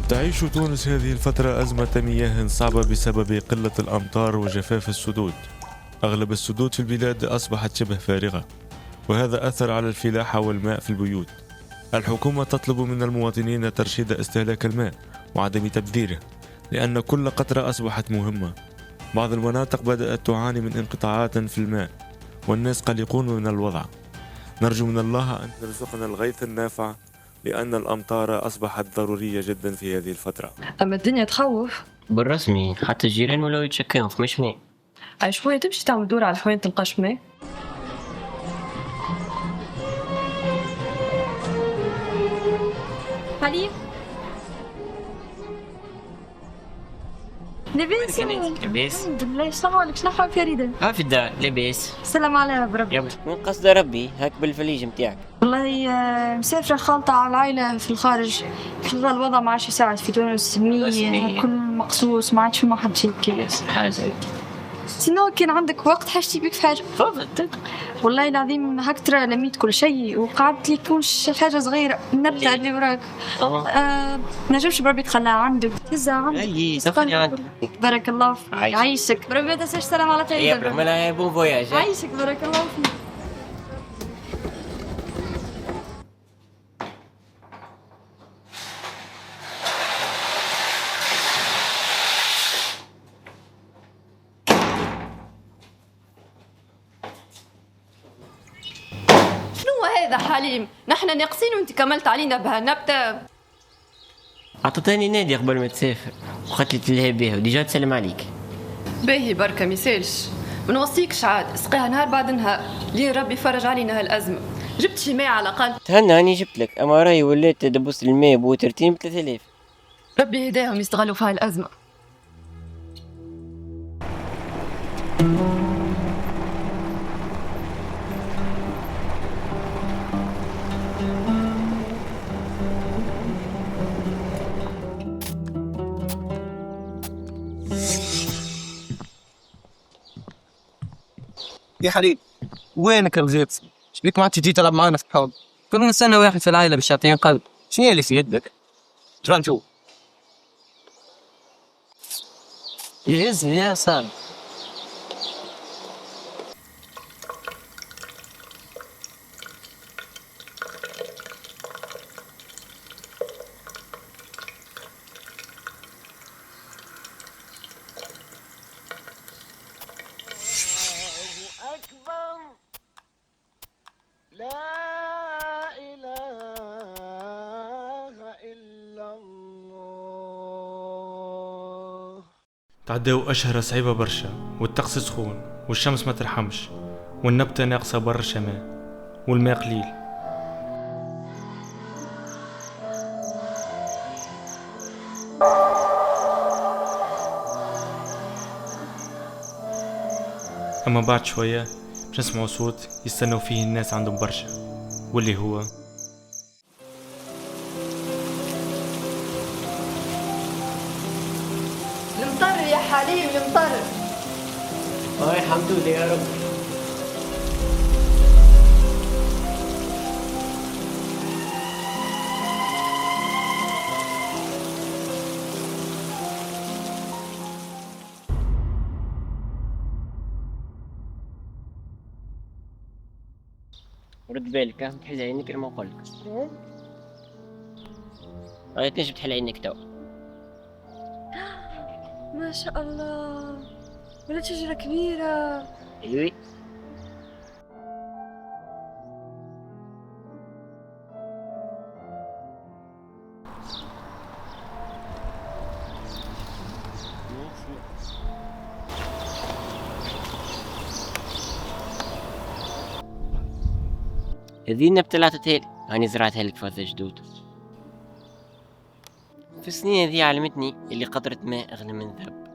تعيش تونس هذه الفترة أزمة مياه صعبة بسبب قلة الأمطار وجفاف السدود. أغلب السدود في البلاد أصبحت شبه فارغة، وهذا أثر على الفلاحة والماء في البيوت. الحكومة تطلب من المواطنين ترشيد استهلاك الماء وعدم تبذيره، لأن كل قطرة أصبحت مهمة. بعض المناطق بدأت تعاني من انقطاعات في الماء، والناس قلقون من الوضع. نرجو من الله أن يرزقنا الغيث النافع، لأن الأمطار أصبحت ضرورية جدا في هذه الفترة. أما الدنيا تخوف. بالرسمي حتى الجيران ولاو يتشكاو في مش ماء. أي شوية تمشي تعمل دور على حوين تلقاش ماء. حليب لاباس لاباس الحمد لله. شنو حالك؟ شنو حال فريدة؟ ها في الدار لاباس. السلام عليها بربي. يا وين قصد ربي هاك بالفليج نتاعك؟ والله مسافرة خالطة على العائلة في الخارج. الوضع ما عادش يساعد في تونس، المية كل مقصوص، ما عادش فما حد شي كيس حاجة. سينو كان عندك وقت حاجتي بك في حاجة؟ تفضل. والله العظيم هاك ترى لميت كل شيء وقعدت لي كونش حاجة صغيرة النبتة اللي وراك. نجمش بربي تخليها عندك تهزها عندك. اي سفري عندك. بارك الله فيك. عايشك بربي. ما تنساش السلام على يا خير. برحمة يا بون فواياج. عايشك بارك الله فيك. هذا حليم، نحن ناقصين وانت كملت علينا بهالنبتة. عطتني نادي قبل ما تسافر وقالت لي تلهي بها وديجا تسلم عليك. باهي بركة ميسالش، منوصيكش عاد اسقيها نهار بعد نهار لين ربي فرج علينا هالأزمة. جبت شي ماء على الأقل؟ تهنى هاني جبت لك، اما راهي ولات تدبس الماء بوترتين ب 3000. ربي هداهم يستغلوا في هاي الأزمة. يا حليل وينك رغيت؟ شبيك ما عاد تجي تلعب معنا في الحوض؟ كنا نستنى واحد في العائلة باش يعطينا قلب. شنو اللي في يدك؟ ترى نشوف. يهزني يا سالم. تعداو أشهر صعيبة برشا، والطقس سخون والشمس ما ترحمش، والنبتة ناقصة برشا ماء والماء قليل. أما بعد شوية باش نسمعوا صوت يستنوا فيه الناس عندهم برشا، واللي هو المطر يا حليم المطر. الحمد لله يا رب. رد بالك تحل عينك لما نقولك. غاية تنجم تحل عينك تو. ما شاء الله ولا شجرة كبيرة. ايوي هذه النبتة اللي عطتها لي هاني زرعتها لك فاز جدود. في السنين هذه علمتني اللي قطرة ماء أغلى من ذهب.